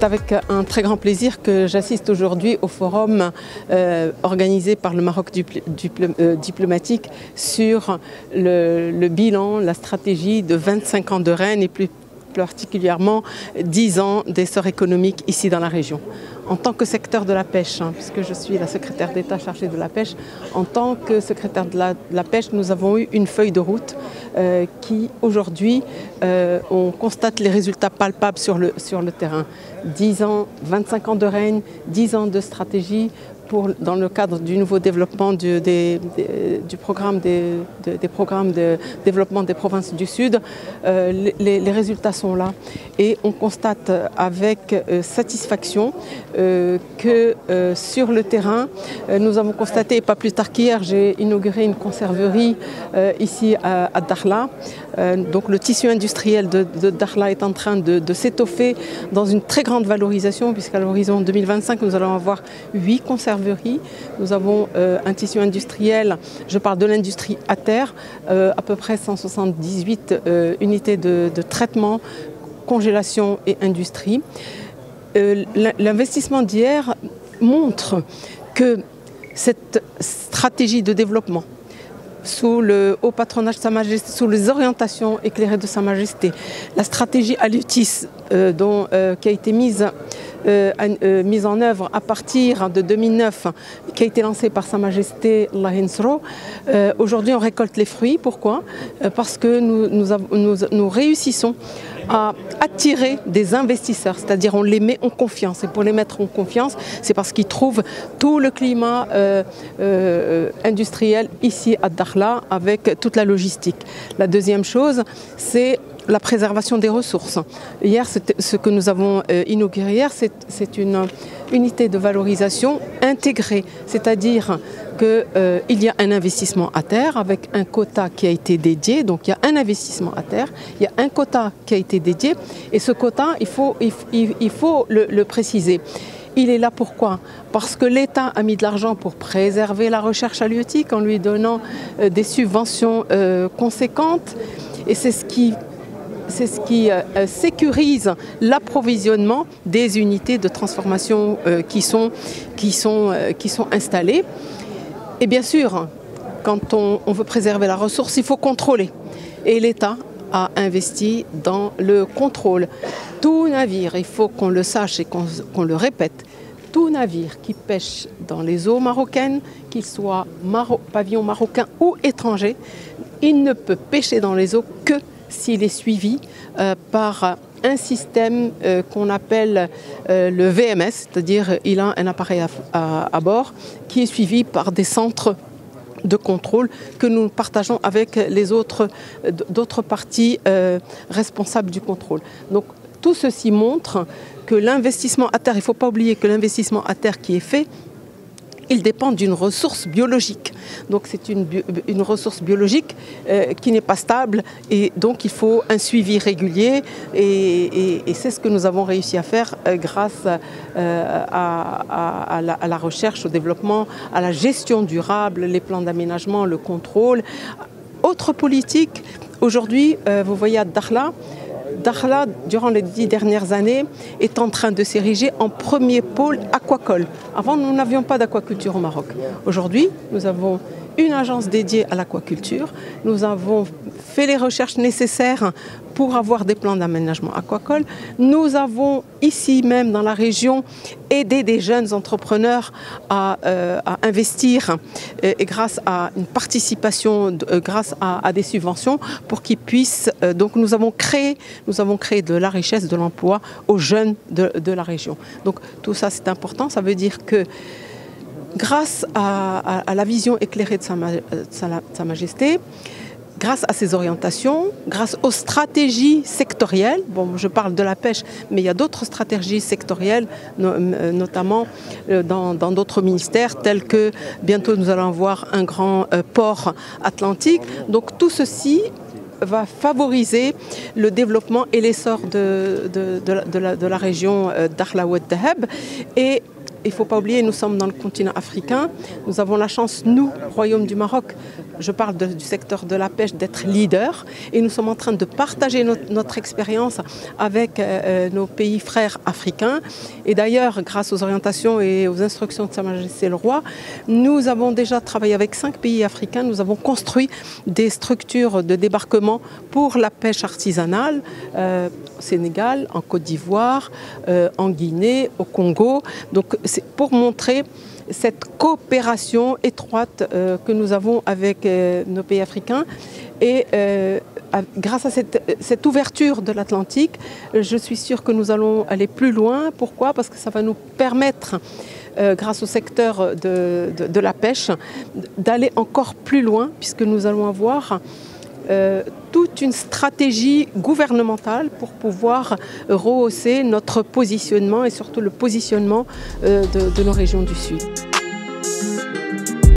avec un très grand plaisir que j'assiste aujourd'hui au forum organisé par le Maroc diplomatique sur le bilan, la stratégie de 25 ans de Rennes et plus particulièrement 10 ans d'essor économique ici dans la région. En tant que secteur de la pêche, puisque je suis la secrétaire d'État chargée de la pêche, en tant que secrétaire de la pêche, nous avons eu une feuille de route qui aujourd'hui, on constate les résultats palpables sur le terrain. 10 ans, 25 ans de règne, 10 ans de stratégie dans le cadre du nouveau développement du programme des programmes de développement des provinces du Sud. Les résultats sont là et on constate avec satisfaction que sur le terrain, nous avons constaté, pas plus tard qu'hier, j'ai inauguré une conserverie ici à Dakhla. Donc le tissu industriel de Dakhla est en train de s'étoffer dans une très grande valorisation, puisqu'à l'horizon 2025, nous allons avoir 8 conserveries. Nous avons un tissu industriel, je parle de l'industrie à terre, à peu près 178 unités de traitement, congélation et industrie. L'investissement d'hier montre que cette stratégie de développement, sous le haut patronage de Sa Majesté, sous les orientations éclairées de Sa Majesté, la stratégie Alutis qui a été mise en œuvre à partir de 2009, qui a été lancée par Sa Majesté Allah Yansro. Aujourd'hui, on récolte les fruits. Pourquoi? Parce que nous réussissons à attirer des investisseurs, c'est-à-dire on les met en confiance. Et pour les mettre en confiance, c'est parce qu'ils trouvent tout le climat industriel ici à Dakhla avec toute la logistique. La deuxième chose, c'est la préservation des ressources. Hier, ce que nous avons inauguré hier, c'est une unité de valorisation intégrée, c'est-à-dire qu'il y a un investissement à terre avec un quota qui a été dédié. Donc il y a un investissement à terre, il y a un quota qui a été dédié et ce quota, il faut le préciser. Il est là pourquoi? Parce que l'État a mis de l'argent pour préserver la recherche halieutique en lui donnant des subventions conséquentes et c'est ce qui sécurise l'approvisionnement des unités de transformation qui sont installées. Et bien sûr, quand on veut préserver la ressource, il faut contrôler. Et l'État a investi dans le contrôle. Tout navire, il faut qu'on le sache et qu'on le répète, tout navire qui pêche dans les eaux marocaines, qu'il soit pavillon marocain ou étranger, il ne peut pêcher dans les eaux que s'il est suivi par un système qu'on appelle le VMS, c'est-à-dire il a un appareil à bord qui est suivi par des centres de contrôle que nous partageons avec d'autres parties responsables du contrôle. Donc tout ceci montre que l'investissement à terre, il ne faut pas oublier que l'investissement à terre qui est fait, il dépend d'une ressource biologique. Donc c'est une ressource biologique qui n'est pas stable et donc il faut un suivi régulier et c'est ce que nous avons réussi à faire grâce à la recherche, au développement, à la gestion durable, les plans d'aménagement, le contrôle. Autre politique, aujourd'hui, vous voyez à Dakhla, durant les 10 dernières années, est en train de s'ériger en premier pôle aquacole. Avant, nous n'avions pas d'aquaculture au Maroc. Aujourd'hui, nous avons une agence dédiée à l'aquaculture. Nous avons fait les recherches nécessaires pour avoir des plans d'aménagement aquacole. Nous avons ici même dans la région aidé des jeunes entrepreneurs à investir et grâce à une participation, grâce à des subventions pour qu'ils puissent. Donc nous avons créé de la richesse, de l'emploi aux jeunes de la région. Donc tout ça c'est important, ça veut dire que grâce à la vision éclairée de Sa Majesté, grâce à ses orientations, grâce aux stratégies sectorielles, bon, je parle de la pêche, mais il y a d'autres stratégies sectorielles, notamment dans d'autres ministères, tels que bientôt nous allons avoir un grand port atlantique. Donc tout ceci va favoriser le développement et l'essor de la région Dakhla Oued Dahab et il ne faut pas oublier, nous sommes dans le continent africain. Nous avons la chance, nous, Royaume du Maroc, je parle du secteur de la pêche, d'être leader. Et nous sommes en train de partager notre expérience avec nos pays frères africains. Et d'ailleurs, grâce aux orientations et aux instructions de Sa Majesté le Roi, nous avons déjà travaillé avec 5 pays africains. Nous avons construit des structures de débarquement pour la pêche artisanale au Sénégal, en Côte d'Ivoire, en Guinée, au Congo. Donc c'est pour montrer cette coopération étroite que nous avons avec nos pays africains. Et grâce à cette ouverture de l'Atlantique, je suis sûre que nous allons aller plus loin. Pourquoi? Parce que ça va nous permettre, grâce au secteur de la pêche, d'aller encore plus loin, puisque nous allons avoir toute une stratégie gouvernementale pour pouvoir rehausser notre positionnement et surtout le positionnement de nos régions du Sud.